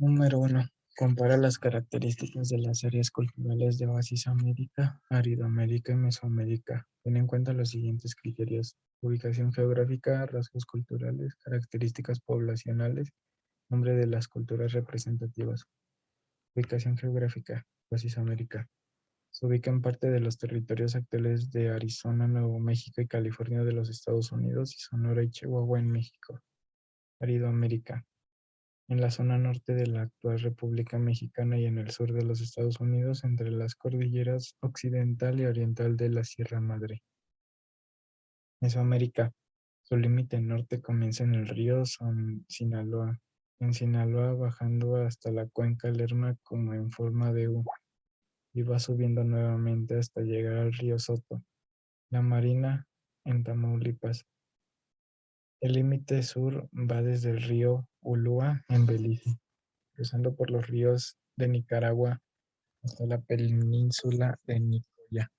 Número uno. Compara las características de las áreas culturales de Oasis América, Aridoamérica y Mesoamérica. Ten en cuenta los siguientes criterios: ubicación geográfica, rasgos culturales, características poblacionales, nombre de las culturas representativas. Ubicación geográfica, Oasis América. Se ubica en parte de los territorios actuales de Arizona, Nuevo México y California de los Estados Unidos y Sonora y Chihuahua en México. Aridoamérica. En la zona norte de la actual República Mexicana y en el sur de los Estados Unidos, entre las cordilleras occidental y oriental de la Sierra Madre. Mesoamérica. Su límite norte comienza en el río Sinaloa, en Sinaloa bajando hasta la cuenca Lerma como en forma de U, y va subiendo nuevamente hasta llegar al río Soto, La Marina, en Tamaulipas. El límite sur va desde el río Ulúa, en Belice, cruzando por los ríos de Nicaragua hasta la península de Nicoya,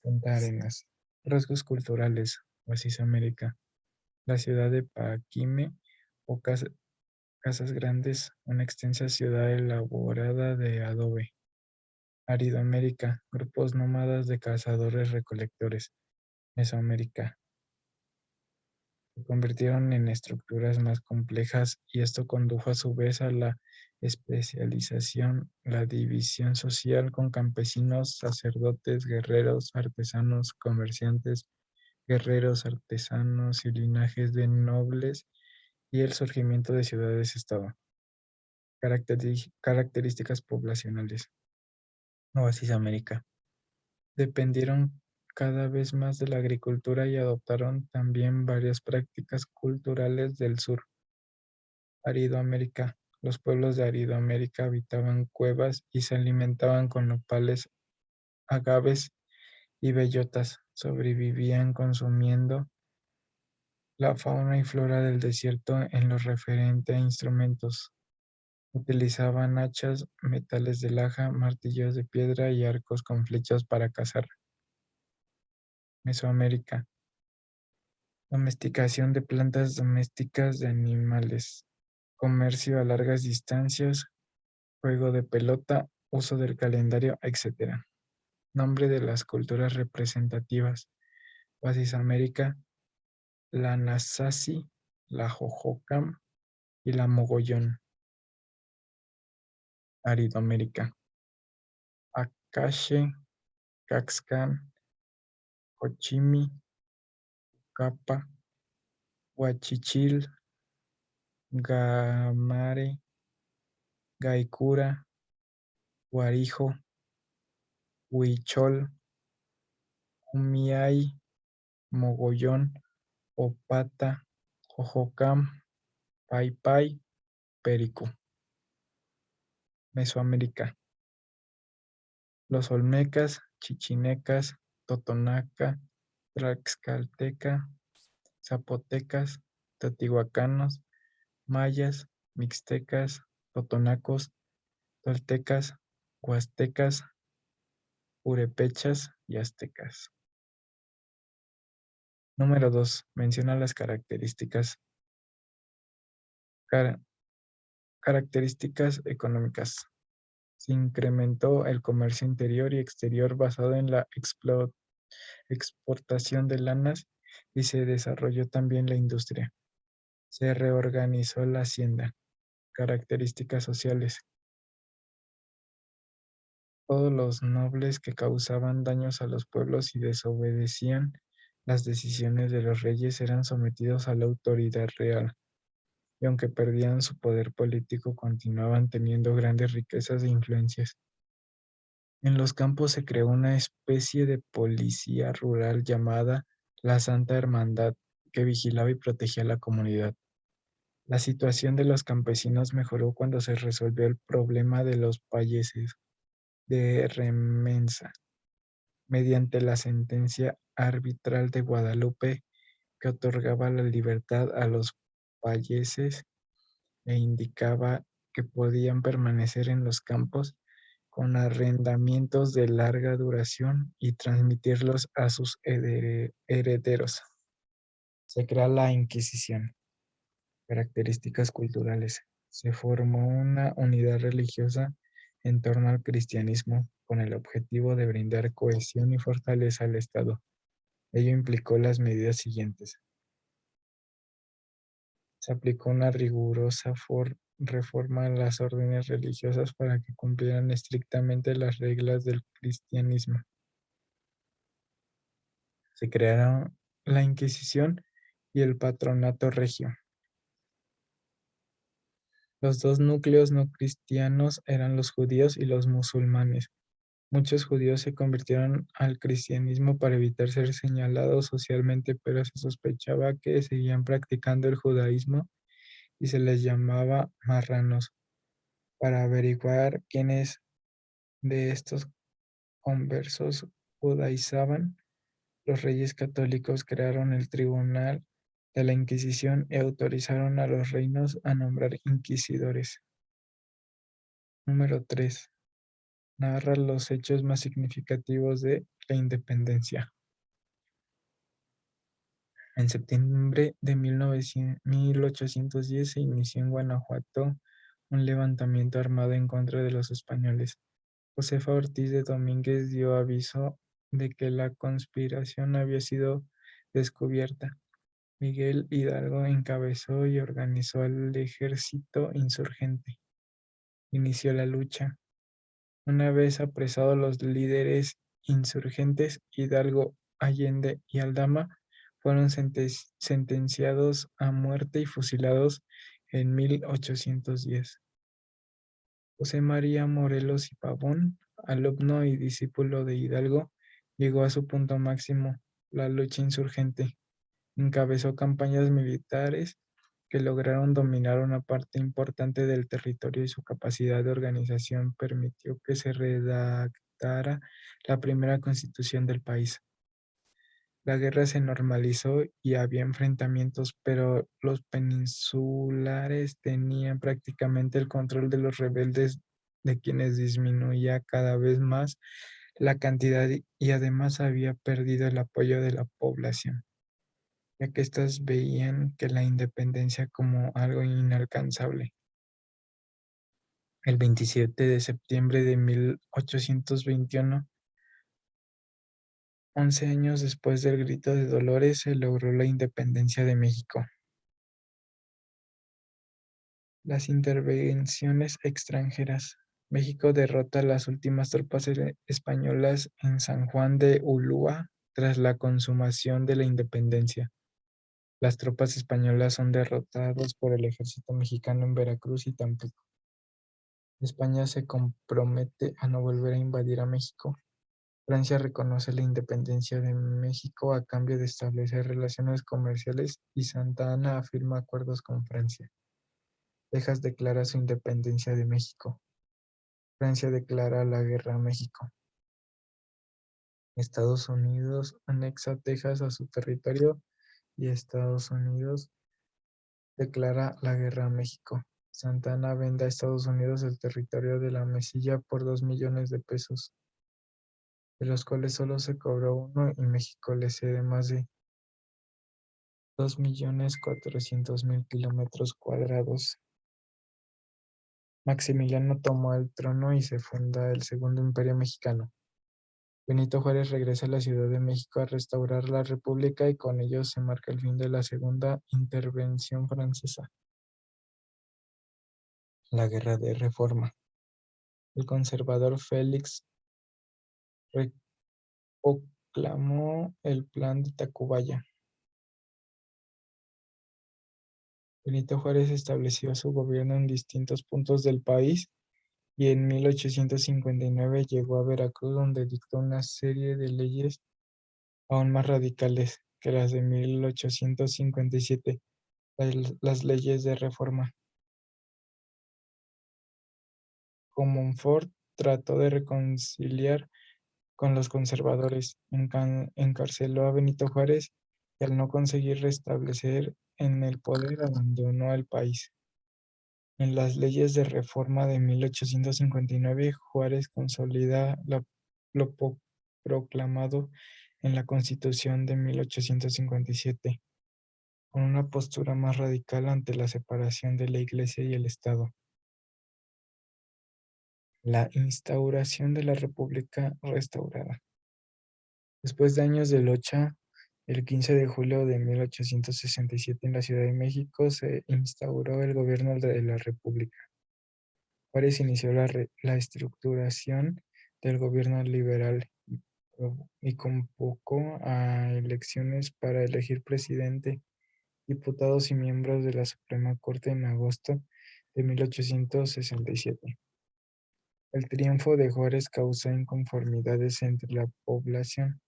Punta Arenas. Rasgos culturales, Oasis América. La ciudad de Paquime, o casas grandes, una extensa ciudad elaborada de adobe. Aridoamérica, grupos nómadas de cazadores-recolectores. Mesoamérica, se convirtieron en estructuras más complejas y esto condujo a su vez a la especialización, la división social con campesinos, sacerdotes, guerreros, artesanos, comerciantes, guerreros, artesanos y linajes de nobles y el surgimiento de ciudades-estado. Características poblacionales. Oasis América. Dependieron cada vez más de la agricultura y adoptaron también varias prácticas culturales del sur. Aridoamérica. Los pueblos de Aridoamérica habitaban cuevas y se alimentaban con nopales, agaves y bellotas. Sobrevivían consumiendo la fauna y flora del desierto en lo referente a instrumentos. Utilizaban hachas, metales de laja, martillos de piedra y arcos con flechas para cazar. Mesoamérica. Domesticación de plantas domésticas de animales. Comercio a largas distancias, juego de pelota, uso del calendario, etc. Nombre de las culturas representativas. Oasis América, la Nasazi, la Jojocam y la Mogollón. Aridoamérica. Acache, Caxcan, Cochimi, Capa, Huachichil, Gamare, Gaicura, Guarijo, Huichol, Umiay, Mogollón, Opata, Jojocam, Paipai, Perico. Mesoamérica. Los olmecas, chichimecas, totonaca, tlaxcalteca, zapotecas, teotihuacanos, mayas, mixtecas, totonacos, toltecas, huastecas, purépechas y aztecas. Número 2. Menciona las cara- características económicas. Se incrementó el comercio interior y exterior basado en la exportación de lanas y se desarrolló también la industria. Se reorganizó la hacienda. Características sociales. Todos los nobles que causaban daños a los pueblos y desobedecían las decisiones de los reyes eran sometidos a la autoridad real, y aunque perdían su poder político, continuaban teniendo grandes riquezas e influencias. En los campos se creó una especie de policía rural llamada la Santa Hermandad, que vigilaba y protegía a la comunidad. La situación de los campesinos mejoró cuando se resolvió el problema de los payeses de remensa, mediante la sentencia arbitral de Guadalupe que otorgaba la libertad a los payeses e indicaba que podían permanecer en los campos con arrendamientos de larga duración y transmitirlos a sus herederos. Se crea la Inquisición. Características culturales. Se formó una unidad religiosa en torno al cristianismo con el objetivo de brindar cohesión y fortaleza al Estado. Ello implicó las medidas siguientes. Se aplicó una rigurosa reforma a las órdenes religiosas para que cumplieran estrictamente las reglas del cristianismo. Se crearon la Inquisición y el Patronato Regio. Los dos núcleos no cristianos eran los judíos y los musulmanes. Muchos judíos se convirtieron al cristianismo para evitar ser señalados socialmente, pero se sospechaba que seguían practicando el judaísmo y se les llamaba marranos. Para averiguar quiénes de estos conversos judaizaban, los reyes católicos crearon el Tribunal de la Inquisición y autorizaron a los reinos a nombrar inquisidores. Número 3. Narra los hechos más significativos de la independencia. En septiembre de 1810 se inició en Guanajuato un levantamiento armado en contra de los españoles. Josefa Ortiz de Domínguez dio aviso de que la conspiración había sido descubierta. Miguel Hidalgo encabezó y organizó al ejército insurgente. Inició la lucha. Una vez apresados los líderes insurgentes, Hidalgo, Allende y Aldama fueron sentenciados a muerte y fusilados en 1810. José María Morelos y Pavón, alumno y discípulo de Hidalgo, llegó a su punto máximo, la lucha insurgente. Encabezó campañas militares que lograron dominar una parte importante del territorio y su capacidad de organización permitió que se redactara la primera constitución del país. La guerra se normalizó y había enfrentamientos, pero los peninsulares tenían prácticamente el control de los rebeldes, de quienes disminuía cada vez más la cantidad y además había perdido el apoyo de la población, ya que éstas veían que la independencia como algo inalcanzable. El 27 de septiembre de 1821, 11 años después del Grito de Dolores, se logró la independencia de México. Las intervenciones extranjeras. México derrota a las últimas tropas españolas en San Juan de Ulúa tras la consumación de la independencia. Las tropas españolas son derrotadas por el ejército mexicano en Veracruz y Tampico. España se compromete a no volver a invadir a México. Francia reconoce la independencia de México a cambio de establecer relaciones comerciales y Santa Anna firma acuerdos con Francia. Texas declara su independencia de México. Francia declara la guerra a México. Estados Unidos anexa Texas a su territorio y Estados Unidos declara la guerra a México. Santa Anna vende a Estados Unidos el territorio de la Mesilla por 2 millones de pesos, de los cuales solo se cobró uno y México le cede más de 2.400.000 kilómetros cuadrados. Maximiliano tomó el trono y se funda el Segundo Imperio Mexicano. Benito Juárez regresa a la Ciudad de México a restaurar la República y con ello se marca el fin de la Segunda Intervención Francesa. La Guerra de Reforma. El conservador Félix proclamó el Plan de Tacubaya. Benito Juárez estableció su gobierno en distintos puntos del país y en 1859 llegó a Veracruz, donde dictó una serie de leyes aún más radicales que las de 1857, las leyes de reforma. Comonfort trató de reconciliar con los conservadores, encarceló a Benito Juárez y al no conseguir restablecer en el poder abandonó el país. En las leyes de reforma de 1859, Juárez consolida lo proclamado en la Constitución de 1857. con una postura más radical ante la separación de la Iglesia y el Estado. La instauración de la República restaurada. Después de años de lucha, el 15 de julio de 1867 en la Ciudad de México se instauró el gobierno de la República. Juárez inició la estructuración del gobierno liberal y convocó a elecciones para elegir presidente, diputados y miembros de la Suprema Corte en agosto de 1867. El triunfo de Juárez causó inconformidades entre la población,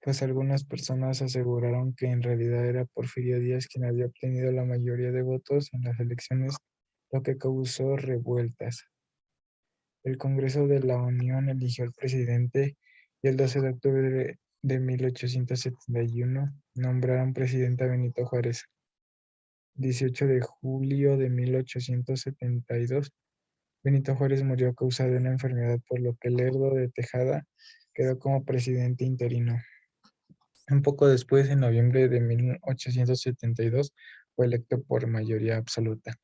pues algunas personas aseguraron que en realidad era Porfirio Díaz quien había obtenido la mayoría de votos en las elecciones, lo que causó revueltas. El Congreso de la Unión eligió al presidente y el 12 de octubre de 1871 nombraron presidente a Benito Juárez. 18 de julio de 1872, Benito Juárez murió a causa de una enfermedad, por lo que Lerdo de Tejada quedó como presidente interino. Un poco después, en noviembre de 1872, fue electo por mayoría absoluta.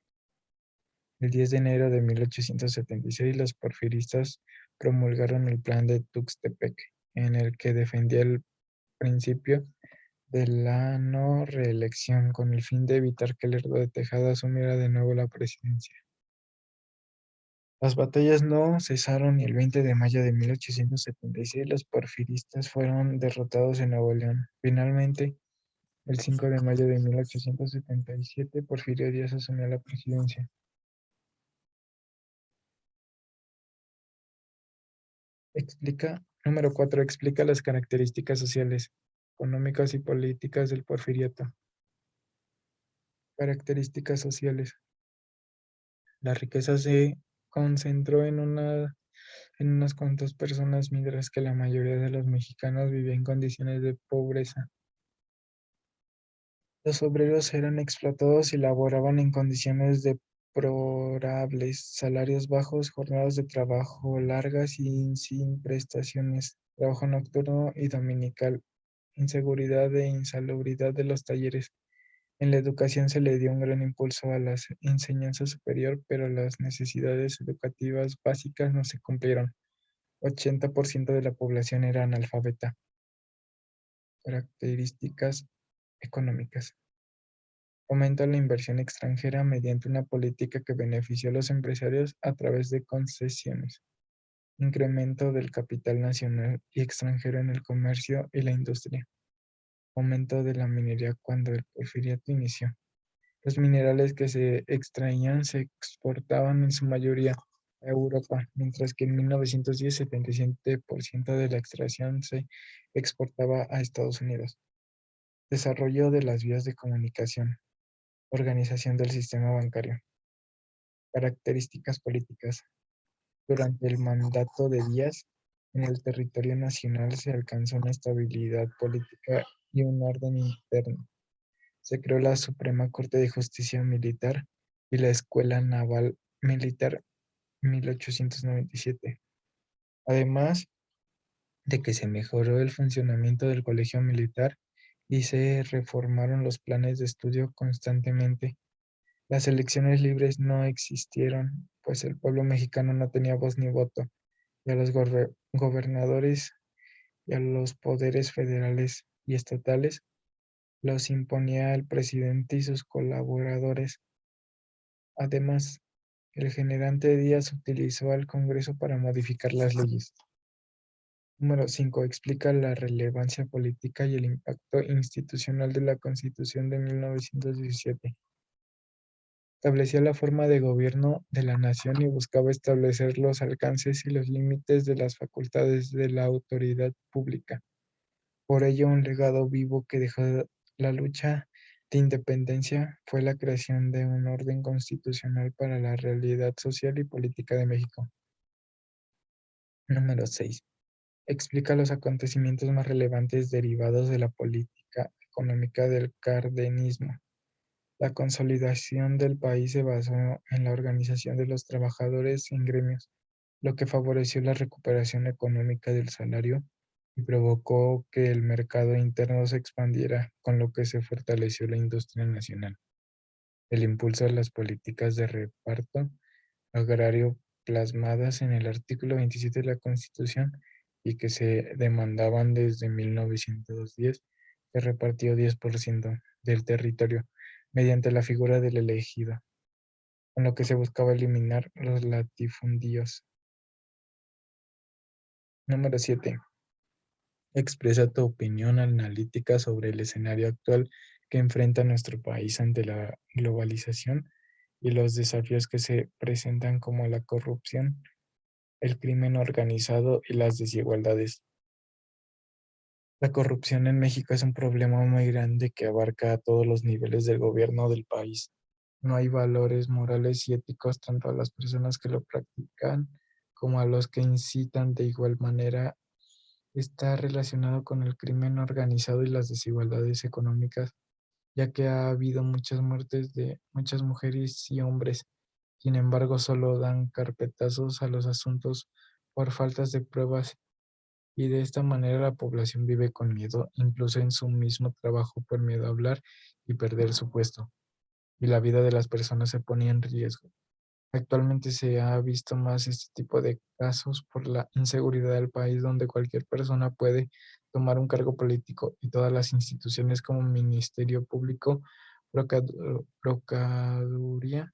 El 10 de enero de 1876, los porfiristas promulgaron el Plan de Tuxtepec, en el que defendía el principio de la no reelección, con el fin de evitar que Lerdo de Tejada asumiera de nuevo la presidencia. Las batallas no cesaron y el 20 de mayo de 1876 los porfiristas fueron derrotados en Nuevo León. Finalmente, el 5 de mayo de 1877, Porfirio Díaz asumió la presidencia. Número 4. Explica las características sociales, económicas y políticas del porfiriato. Características sociales. La riqueza se concentró en unas cuantas personas, mientras que la mayoría de los mexicanos vivían en condiciones de pobreza. Los obreros eran explotados y laboraban en condiciones deplorables, salarios bajos, jornadas de trabajo largas y sin prestaciones, trabajo nocturno y dominical, inseguridad e insalubridad de los talleres. En la educación se le dio un gran impulso a la enseñanza superior, pero las necesidades educativas básicas no se cumplieron. 80% de la población era analfabeta. Características económicas. Fomenta la inversión extranjera mediante una política que benefició a los empresarios a través de concesiones. Incremento del capital nacional y extranjero en el comercio y la industria. Aumento de la minería cuando el porfiriato inició. Los minerales que se extraían se exportaban en su mayoría a Europa, mientras que en 1910 77% de la extracción se exportaba a Estados Unidos. Desarrollo de las vías de comunicación. Organización del sistema bancario. Características políticas. Durante el mandato de Díaz, en el territorio nacional se alcanzó una estabilidad política y un orden interno. Se creó la Suprema Corte de Justicia Militar y la Escuela Naval Militar 1897. Además de que se mejoró el funcionamiento del colegio militar y se reformaron los planes de estudio constantemente. Las elecciones libres no existieron, pues el pueblo mexicano no tenía voz ni voto, y a los gobernadores y a los poderes federales y estatales los imponía el presidente y sus colaboradores. Además, el generante Díaz utilizó al Congreso para modificar las leyes. Número 5. Explica la relevancia política y el impacto institucional de la Constitución de 1917. Establecía la forma de gobierno de la nación y buscaba establecer los alcances y los límites de las facultades de la autoridad pública. Por ello, un legado vivo que dejó la lucha de independencia fue la creación de un orden constitucional para la realidad social y política de México. Número 6. Explica los acontecimientos más relevantes derivados de la política económica del cardenismo. La consolidación del país se basó en la organización de los trabajadores en gremios, lo que favoreció la recuperación económica del salario y provocó que el mercado interno se expandiera, con lo que se fortaleció la industria nacional. El impulso a las políticas de reparto agrario plasmadas en el artículo 27 de la Constitución y que se demandaban desde 1910, se repartió 10% del territorio mediante la figura del elegido, con lo que se buscaba eliminar los latifundios. Número 7. Expresa tu opinión analítica sobre el escenario actual que enfrenta nuestro país ante la globalización y los desafíos que se presentan como la corrupción, el crimen organizado y las desigualdades. La corrupción en México es un problema muy grande que abarca a todos los niveles del gobierno del país. No hay valores morales y éticos tanto a las personas que lo practican como a los que incitan. De igual manera, está relacionado con el crimen organizado y las desigualdades económicas, ya que ha habido muchas muertes de muchas mujeres y hombres. Sin embargo, solo dan carpetazos a los asuntos por faltas de pruebas y de esta manera la población vive con miedo, incluso en su mismo trabajo, por miedo a hablar y perder su puesto. Y la vida de las personas se pone en riesgo. Actualmente se ha visto más este tipo de casos por la inseguridad del país, donde cualquier persona puede tomar un cargo político y todas las instituciones como Ministerio Público, Procuraduría,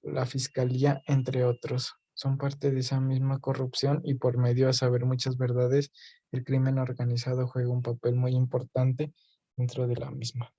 la Fiscalía, entre otros, son parte de esa misma corrupción y por medio a saber muchas verdades, el crimen organizado juega un papel muy importante dentro de la misma.